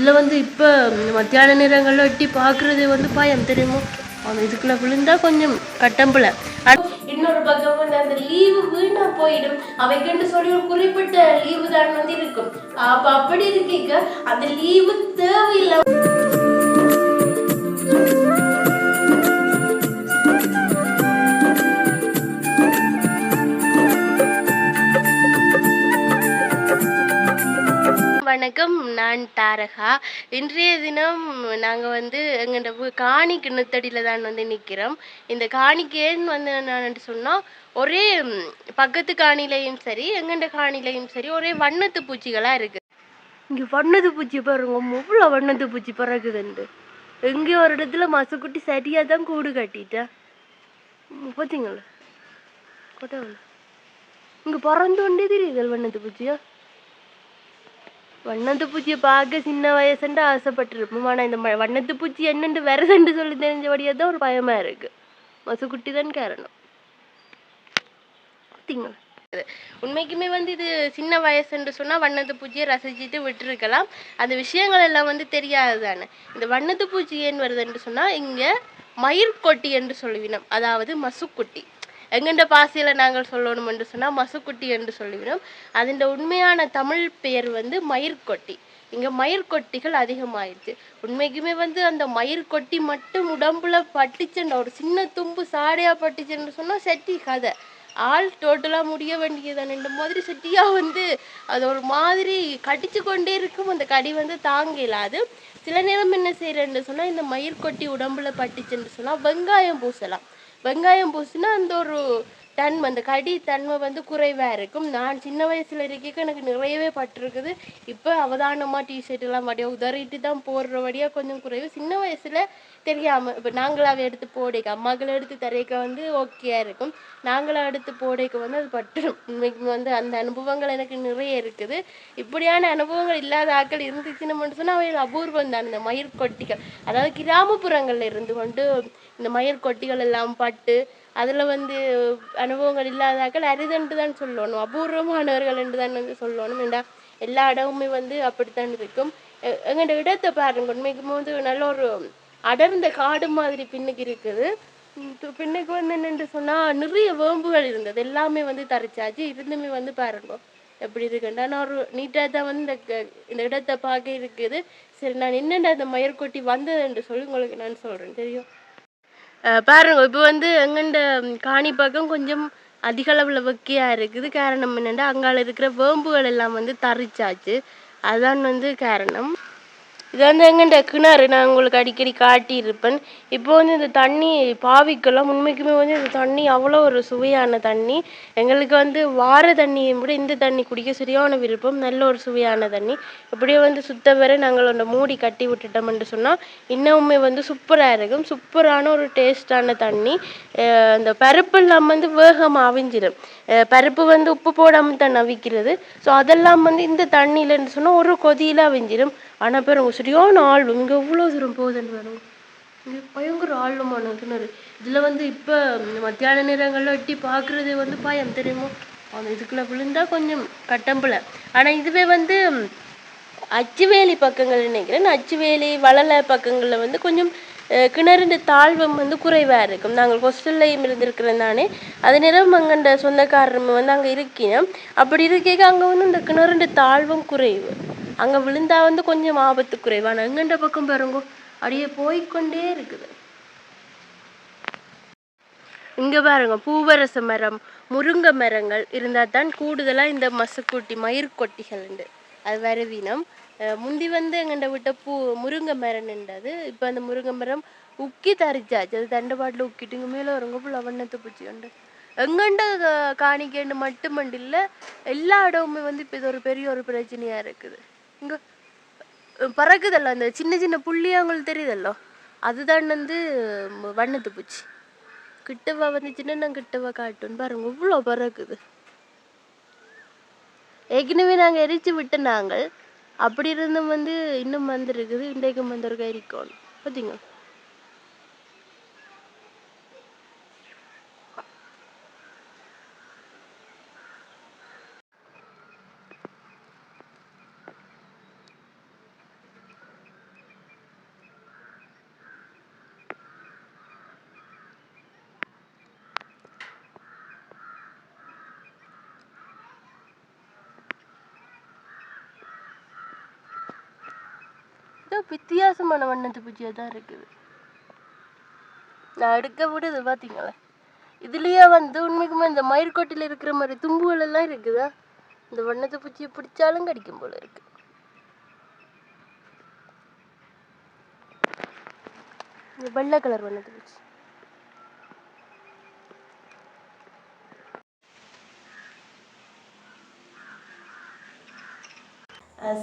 இதில் வந்து இப்போ மத்தியான நேரங்களில் எட்டி பார்க்குறது வந்து பயம் தெரியுமோ. அந்த இதுக்குள்ள விழுந்தா கொஞ்சம் கட்டம்பில். இன்னொரு பக்கம் வந்து அந்த லீவு வீணா போயிடும். அவைக்குன்னு சொல்லி ஒரு குறிப்பிட்ட லீவு தான் வந்து இருக்கும். அப்போ அப்படி இருக்கீங்க அந்த லீவு தேவையில்லை. வணக்கம், நான் தாரகா. இன்றைய தினம் நாங்கள் வந்து எங்கள்ட காணி கிணத்தடியில் தான் வந்து நிற்கிறோம். இந்த காணிக்கு ஏன் வந்து என்னன்னு சொன்னால், ஒரே பக்கத்து காணிலையும் சரி எங்கள்ட காணிலையும் சரி ஒரே வண்ணத்து பூச்சிகளாக இருக்குது. இங்கே வண்ணத்து பூச்சி பாருங்க, எவ்வளோ வண்ணத்து பூச்சி பறக்குதுண்டு. எங்கேயோ ஒரு இடத்துல மசுக்குட்டி சரியாக தான் கூடு கட்டிட்டேன். பார்த்தீங்களா கொட்டை இங்கே பறந்து கொண்டே தெரியுது வண்ணத்து பூச்சியா. வண்ணத்து பூச்சியை பார்க்க சின்ன வயசுண்டு ஆசைப்பட்டிருப்போம். ஆனால் இந்த வண்ணத்து பூச்சி என்னென்று வருதுன்னு சொல்லி தெரிஞ்சபடியாக தான் ஒரு பயமாக இருக்குது. மசுக்குட்டி தான் காரணம். பார்த்தீங்களா, உண்மைக்குமே வந்து இது சின்ன வயசுன்னு சொன்னால் வண்ணத்து பூச்சியை ரசிச்சுட்டு விட்டுருக்கலாம். அந்த விஷயங்கள் எல்லாம் வந்து தெரியாது தானே. இந்த வண்ணத்து பூச்சி ஏன் வருதுன்னு சொன்னால், இங்கே மயிர்கொட்டி என்று சொல்லுவினோம், அதாவது மசுக்குட்டி. எங்கண்ட பாசையில் நாங்கள் சொல்லணும் என்று சொன்னால் மசுக்குட்டி என்று சொல்லுவினோம். அதன் உண்மையான தமிழ் பெயர் வந்து மயிர்கொட்டி. இங்கே மயிர்கொட்டிகள் அதிகமாயிடுச்சு. உண்மைக்குமே வந்து அந்த மயிர்கொட்டி மட்டும் உடம்புல பட்டுச்சுன்ற ஒரு சின்ன தும்பு சாடையாக பட்டுச்சுன்னு சொன்னால் செட்டி கதை ஆள் டோட்டலாக முடிய வேண்டியதான. இந்த மாதிரி செட்டியாக வந்து அது ஒரு மாதிரி கடிச்சு கொண்டே இருக்கும். அந்த கடி வந்து தாங்க இல்லாது. சில நேரம் என்ன செய்யறேன்னு சொன்னால், இந்த மயிர்கொட்டி உடம்புல பட்டுச்சுன்னு சொன்னால் வெங்காயம் பூசலாம். வெங்காயம் பூசினா அந்த ஒரு தன்மை, அந்த கடி தன்மை வந்து குறைவாக இருக்கும். நான் சின்ன வயசில் இருக்க எனக்கு நிறையவே பட்டிருக்குது. இப்போ அவதானமாக டிஷர்ட்லாம் வடியாக உதறிட்டு தான் போடுறபடியாக கொஞ்சம் குறைவு. சின்ன வயசில் தெரியாமல் இப்போ நாங்களாவே எடுத்து போடைக்க அம்மாக்களை எடுத்து தரைக்க வந்து ஓகேயா இருக்கும். நாங்களாக எடுத்து போடைக்க வந்து அது பட்டுரும். இன்னைக்கு வந்து அந்த அனுபவங்கள் எனக்கு நிறைய இருக்குது. இப்படியான அனுபவங்கள் இல்லாத ஆட்கள் இருந்துச்சுன்னு மட்டும் சொன்னால் அவை அபூர்வம் தான். இந்த மயிர்கொட்டிகள், அதாவது கிராமப்புறங்களில் இருந்து கொண்டு இந்த மயிர்கொட்டிகள் எல்லாம் பட்டு அதில் வந்து அனுபவங்கள் இல்லாதாக்கள் அரிதன்று தான் சொல்லணும், அபூர்வமானவர்கள் என்று தான் வந்து சொல்லணும். ஏண்டா எல்லா இடமுமே வந்து அப்படித்தான் இருக்கும். எங்கள்ட இடத்தை பாருங்க, உண்மைக்கும் போது நல்ல ஒரு அடர்ந்த காடு மாதிரி பின்னுக்கு இருக்குது. பின்னுக்கு வந்து என்னென்று சொன்னால் நிறைய வேம்புகள் இருந்தது, எல்லாமே வந்து தரிச்சாச்சு. இருந்துமே வந்து பாருங்க எப்படி இருக்குண்டா. நான் ஒரு நீட்டாக தான் வந்து இந்த இடத்தை பார்க்க இருக்குது. சரி, நான் என்னென்ன அந்த மயிர்கொட்டி வந்தது என்று சொல்லி உங்களுக்கு நான் சொல்கிறேன், தெரியும். பாருங்க, இப்போ வந்து எங்கண்ட காணி பக்கம் கொஞ்சம் அதிக அளவில் வெக்கையாக இருக்குது. காரணம் என்னென்னா, அங்கால இருக்கிற வேம்புகள் எல்லாம் வந்து தரிச்சாச்சு. அதான் வந்து காரணம். இது வந்து எங்கண்ட கிணறு, நான் உங்களுக்கு அடிக்கடி காட்டியிருப்பேன். இப்போ வந்து இந்த தண்ணி பாவிக்கலாம். உண்மைக்குமே வந்து இந்த தண்ணி அவ்வளோ ஒரு சுவையான தண்ணி. எங்களுக்கு வந்து வார தண்ணியை விட இந்த தண்ணி குடிக்க சரியான விருப்பம். நல்ல ஒரு சுவையான தண்ணி. இப்படியே வந்து சுத்த வரை நாங்கள் அந்த மூடி கட்டி விட்டுட்டோம்னு சொன்னால் இன்னுமே வந்து சூப்பராக இருக்கும். சூப்பரான ஒரு டேஸ்டான தண்ணி. அந்த பருப்பு எல்லாம் வந்து வேகமாக அவிஞ்சிடும். பருப்பு வந்து உப்பு போடாமல் தான் அவிக்கிறது. ஸோ அதெல்லாம் வந்து இந்த தண்ணியிலன்னு சொன்னால் ஒரு கொதியில் அவிஞ்சிடும். ஆனால் பேர் உங்கள் சரியான ஆழ்வும் இங்கே எவ்வளோ தூரம் போகுதுன்னு வரும். இங்கே பயங்கர ஆழ்வமான கிணறு. இதில் வந்து இப்போ மத்தியான நேரங்களில் எட்டி பார்க்குறது வந்து பயம் தெரியுமோ. அந்த இதுக்குள்ளே விழுந்தா கொஞ்சம் கட்டம்பில். ஆனால் இதுவே வந்து அச்சுவேலி பக்கங்கள் நினைக்கிறேன். அச்சுவேலி வளலை பக்கங்களில் வந்து கொஞ்சம் கிணறுன்ற தாழ்வம் வந்து குறைவாக இருக்கும். நாங்கள் ஹாஸ்டல்லையும் இருந்திருக்கிறோம் தானே. அது நேரம் அங்கே சொந்தக்காரரும் வந்து அங்கே இருக்கணும். அப்படி இருக்க அங்கே வந்து இந்த கிணறுன்ற தாழ்வம் குறைவு. அங்கே விழுந்தா வந்து கொஞ்சம் ஆபத்து குறைவான. எங்கண்ட பக்கம் பாருங்க அப்படியே போய்கொண்டே இருக்குது. இங்கே பாருங்க, பூவரச மரம், முருங்கை மரங்கள் இருந்தால் தான் கூடுதலாக இந்த மசுக்குட்டி மயிர்கொட்டிகள் உண்டு. அது வரவீனம். முந்தி வந்து எங்கண்ட விட்ட முருங்கை மரம் நின்றது. இப்போ அந்த முருங்கை மரம் உக்கி தரிச்சாச்சு. அது தண்டபாட்டில் உக்கிட்டுங்க மேலே வருங்க புள்ள வண்ணத்தை பூச்சி உண்டு. எங்கண்ட காணிக்கேண்டு மட்டுமண்டு இல்லை, எல்லா இடமுமே வந்து இப்போ இது ஒரு பெரிய ஒரு பிரச்சனையாக இருக்குது. இங்கே பறக்குதல்ல அந்த சின்ன சின்ன புள்ளியாங்களுக்கு தெரியுதல்லோ, அதுதான் வந்து வண்ணத்து பூச்சி. கிட்டவா வந்துச்சுன்னா நான் கிட்டவா காட்டுன்னு பாருங்க இவ்வளோ பறக்குது. ஏற்கனவே நாங்கள் எரிச்சு விட்டு நாங்கள் அப்படி இருந்தும் வந்து இன்னும் வந்துருக்குது. இன்றைக்கும் வந்து ஒரு எரிக்கணும் பார்த்தீங்க. பார்த்தா வித்தியாசமான வண்ணத்து பூச்சியாக தான் இருக்குது. நான் எடுக்க விடுது பார்த்தீங்களா. இதுலேயே வந்து உண்மைக்குமே இந்த மயிர்கோட்டில் இருக்கிற மாதிரி தும்புகள் எல்லாம் இருக்குதா. இந்த வண்ணத்து பூச்சியை பிடிச்சாலும் கடிக்கும் போல இருக்கு. வெள்ளை கலர் வண்ணத்து பூச்சி.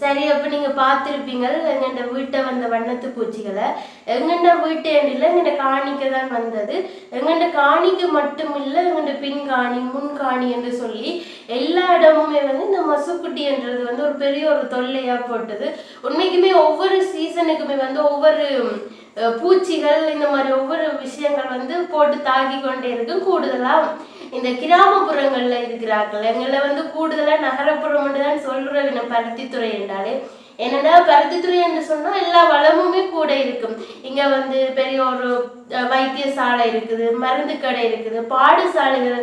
சரி, அப்போ நீங்கள் பார்த்துருப்பீங்க எங்கள்ட வீட்டை வந்த வண்ணத்து பூச்சிகளை. எங்கள்ட வீட்டு எண்டில் எங்கள்ட காணிக்க தான் வந்தது. எங்கள்ட காணிக்கு மட்டும் இல்லை, எங்கள்ட பின்காணி முன்காணி என்று சொல்லி எல்லா இடமுமே வந்து இந்த மசுக்குட்டின்றது வந்து ஒரு பெரிய ஒரு தொல்லையாக போட்டது. உண்மைக்குமே ஒவ்வொரு சீசனுக்குமே வந்து ஒவ்வொரு பூச்சிகள் இந்த மாதிரி ஒவ்வொரு விஷயங்கள் வந்து போட்டு தாக்கி கொண்டே இருக்கும். கூடுதலாக இந்த கிராமப்புறங்கள்ல இருக்கிறார்கள். எங்களை வந்து கூடுதலா நகரப்புறம் தான் சொல்றேன் பருத்தித்துறை என்றாலே. என்னடா பருத்தித்துறை என்று சொன்னா எல்லா வளமுமே கூட இருக்கும். இங்க வந்து பெரிய ஒரு வைத்தியசாலை இருக்குது, மருந்து கடை இருக்குது, பாடசாலைகள்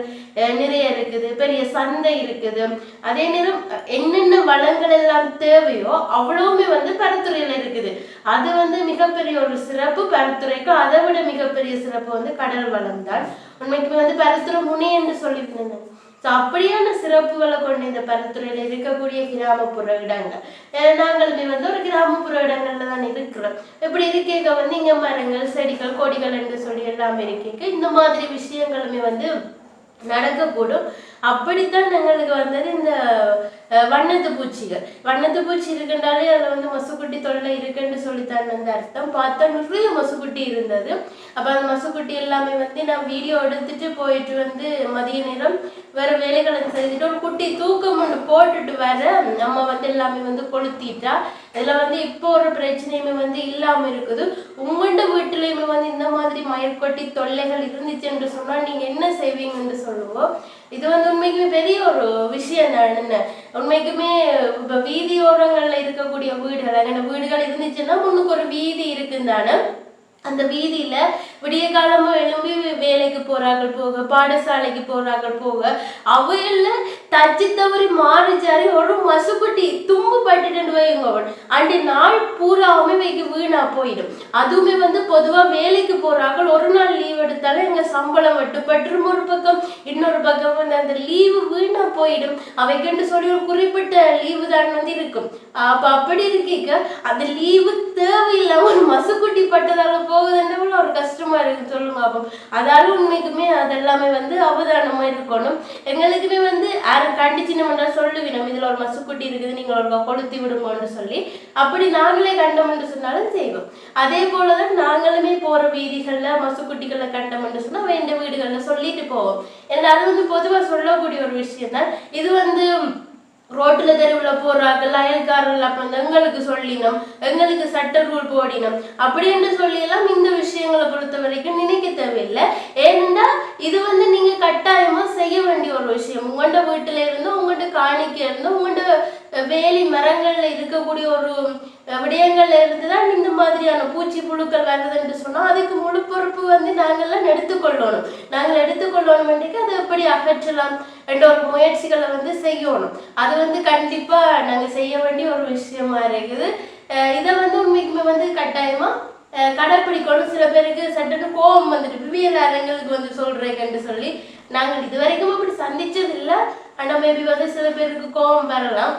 நிறைய இருக்குது, பெரிய சந்தை இருக்குது. அதே நேரம் என்னென்ன வளங்கள் எல்லாம் தேவையோ அவ்வளவுமே வந்து பருத்துறையில இருக்குது. அது வந்து மிகப்பெரிய ஒரு சிறப்பு பருத்துறைக்கு. அதை விட மிகப்பெரிய சிறப்பு வந்து கடல் வளம் தான். உண்மைக்குமே வந்து பருத்துறை முனை என்று சொல்லியிருந்தேன். ஸோ அப்படியான சிறப்புகளை கொண்ட இந்த பருத்துறையில இருக்கக்கூடிய கிராமப்புற இடங்கள், நாங்களுமே வந்து ஒரு கிராமப்புற இடங்கள்ல தான் இருக்கிறோம். இப்படி இருக்க வந்து இங்க மரங்கள் செடிகள் கொடிகள் என்று சொல்லி எல்லாமே இருக்க இந்த மாதிரி விஷயங்களுமே வந்து நடக்கக்கூடும். அப்படித்தான் எங்களுக்கு வந்தது இந்த வண்ணத்து பூச்சிகள். வண்ணத்து பூச்சி இருக்குன்றாலே அதில் வந்து மசுக்குட்டி தொல்லை இருக்குன்னு சொல்லித்தான் வந்து அர்த்தம். பார்த்தா நிறைய மசுக்குட்டி இருந்தது. அப்போ அந்த மசுக்குட்டி எல்லாமே வந்து நான் வீடியோ எடுத்துட்டு போயிட்டு வந்து மதிய நேரம் வேற வேலைகளை செஞ்சுட்டு ஒரு குட்டி தூக்கம் ஒன்று போட்டுட்டு வர நம்ம வந்து எல்லாமே வந்து கொளுத்திட்டா. இதில் வந்து இப்போ ஒரு பிரச்சனையுமே வந்து இல்லாமல் இருக்குது. உங்கள்ட வீட்டிலையுமே வந்து இந்த மாதிரி மயிர்கொட்டி தொல்லைகள் இருந்துச்சு என்று சொன்னால் நீங்கள் என்ன செய்வீங்கன்னு சொல்லுவோம். இது வந்து உண்மைக்குமே பெரிய ஒரு விஷயம் தான். உண்மைக்குமே இப்போ வீதியோரங்களில் இருக்கக்கூடிய வீடுகள், அங்கே வீடுகள் இருந்துச்சுன்னா முன்னுக்கு ஒரு வீதி இருக்குந்தானே. அந்த வீதியில விடிய காலமா எழும்பி வேலைக்கு போறார்கள் போக, பாடசாலைக்கு போறார்கள் போக, அவையில தச்சு தவறி மாறிச்சாரி ஒரு மசுக்குட்டி தும்பு பட்டுட்டு வைங்க அன்றைய நாள் பூராவுமே வைக்க வீணா போயிடும். அதுவுமே வந்து பொதுவா வேலைக்கு போறார்கள். ஒரு நாள் லீவ் எடுத்தாலும் எங்க சம்பளம் வெட்டுப்பட்டுரும் ஒரு பக்கம், இன்னொரு பக்கம் வந்து அந்த லீவு வீணா போயிடும். அவைக்குன்னு சொல்லி ஒரு குறிப்பிட்ட லீவு தான் வந்து இருக்கும். அப்ப அப்படி இருக்கீங்க அந்த லீவு தேவையில்லாம ஒரு மசுக்குட்டி பட்டதால போகுதுன்னு ஒரு கஷ்டமா இருக்கு சொல்லுங்க. அப்போ அதால உண்மைக்குமே அதெல்லாமே வந்து அவதானமா இருக்கணும். எங்களுக்குமே வந்து யாரும் கண்டிச்சு நம்ம சொல்லுவினோம் இதுல ஒரு மசுக்குட்டி இருக்குது நீங்க ஒரு கொளுத்தி விடுங்கன்னு சொல்லி. அப்படி நாங்களே கண்டோம் என்று சொன்னாலும் செய்வோம். அதே போலதான் நாங்களுமே போற வீதிகள்ல மசுக்குட்டிகளை கண்டோம் என்று சொன்னா வேண்ட வீடுகள்ல சொல்லிட்டு போவோம். ஏன்னா அது வந்து பொதுவா சொல்லக்கூடிய ஒரு விஷயம் தான். இது வந்து ரோட்டுல தெருவில் போறார்கள் அயல்காரர்கள் அப்ப எங்களுக்கு சொல்லினோம், எங்களுக்கு சட்ட ரூல் போடினோம் அப்படின்னு சொல்லி எல்லாம் இந்த விஷயங்களை பொறுத்த வரைக்கும் நினைக்க தேவையில்லை. ஏன்னா இது வந்து நீங்க கட்டாயமா செய்ய வேண்டிய ஒரு விஷயம். உங்கள்ட வீட்டுல இருந்து உங்கள்கிட்ட காணிக்க இருந்து உங்கள்கிட்ட வேலி மரங்கள்ல இருக்கக்கூடிய ஒரு விடயங்கள்ல இருந்துதான் இந்த மாதிரியான பூச்சி புழுக்கள் வருதுன்னு சொன்னா அதுக்கு முழு பொறுப்பு வந்து நாங்கள்லாம் எடுத்துக்கொள்ளணும். நாங்கள் எடுத்துக்கொள்ளணும் என்றைக்கு அதை எப்படி அகற்றலாம் என்ற ஒரு முயற்சிகளை வந்து செய்யணும். அது வந்து கண்டிப்பா நாங்க செய்ய வேண்டிய ஒரு விஷயமா இருக்குது. இதை வந்து உண்மைக்குமே வந்து கட்டாயமா கடைப்பிடிக்கணும். சில பேருக்கு சட்டுன்னு கோபம் வந்துட்டு விவியலாரங்களுக்கு வந்து சொல்றேன்னு சொல்லி நாங்கள் இது வரைக்கும் அப்படி சந்திச்சது இல்லை. ஆனா மேபி வந்து சில பேருக்கு கோபம் வரலாம்.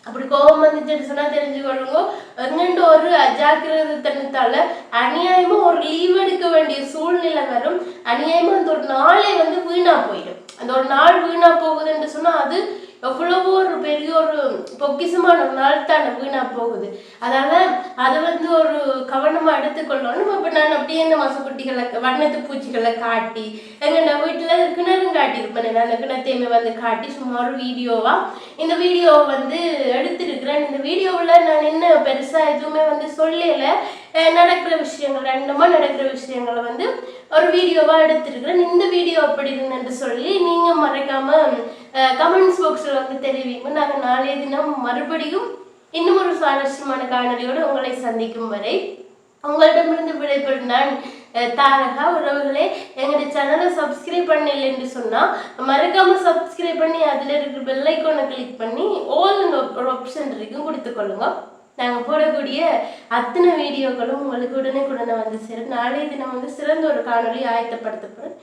அப்படி கோபம் வந்துச்சுன்னு சொன்னா தெரிஞ்சுக்கொள்ளுங்க, எங்கண்டு ஒரு அஜாக்கிரதத்தனத்தால அநியாயமா ஒரு லீவ் எடுக்க வேண்டிய சூழ்நிலை வரும். அநியாயமா அந்த ஒரு நாளே வந்து வீணா போயிடும். அந்த ஒரு நாள் வீணா போகுதுன்னு சொன்னா அது எவ்வளவோ ஒரு பெரிய ஒரு பொக்கிசமான ஒரு நாள் தான் வீணா போகுது. அதனால அதை வந்து ஒரு கவனமா எடுத்துக்கொள்ளணும். அப்ப நான் அப்படியே இந்த மசக்குட்டிகளை வண்ணத்து பூச்சிகளை காட்டி எங்க வீட்டுல கிணறும் காட்டியிருப்பேன். நான் அந்த கிணத்தையுமே வந்து காட்டி சும்மா ஒரு வீடியோவா இந்த வீடியோவை வந்து எடுத்திருக்கிறேன். இந்த வீடியோவில் நான் என்ன பெருசா எதுவுமே வந்து சொல்லல, நடக்கிற விஷயங்கள் ரெண்டுமா நடக்கிற விஷயங்களை வந்து ஒரு வீடியோவா எடுத்திருக்கிறேன். இந்த வீடியோ அப்படி இருந்துன்னு சொல்லி நீங்க மறக்காம கமெண்ட்ஸ் பாக்ஸ்ல வந்து தெரிவிங்க. நாங்கள் நாளைய தினம் மறுபடியும் இன்னும் ஒரு சுவாரஸ்யமான காணொலியோடு உங்களை சந்திக்கும் வரை உங்களிடமிருந்து விடைபெறும் நான் தாரகா. உறவுகளே, எங்களுடைய சேனலை சப்ஸ்கிரைப் பண்ணல என்று சொன்னா மறக்காம சப்ஸ்கிரைப் பண்ணி அதுல இருக்கிற பெல் ஐக்கானை கிளிக் பண்ணி ஆல் ஒரு ஆப்ஷன் இருக்கும் கொடுத்துக்கொள்ளுங்க. நாங்கள் போடக்கூடிய அத்தனை வீடியோக்களும் உங்களுக்கு உடனே வந்து சேரும். நாளைய தினம் வந்து சிறந்த ஒரு காணொலி ஆயத்தப்படுத்தப்படும்.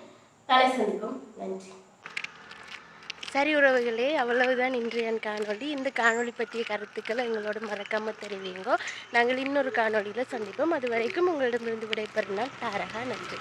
நாளை சந்திப்போம். நன்றி. சரி உறவுகளே, அவ்வளவுதான் இன்றைய காணொலி. இந்த காணொலி பற்றிய கருத்துக்களை எங்களோட மறக்காமல் தெரிவிங்கோ. நாங்கள் இன்னொரு காணொலியில் சந்திப்போம். அது வரைக்கும் உங்களிடமிருந்து விடைபெறும் நான் தாரகா. நன்றி.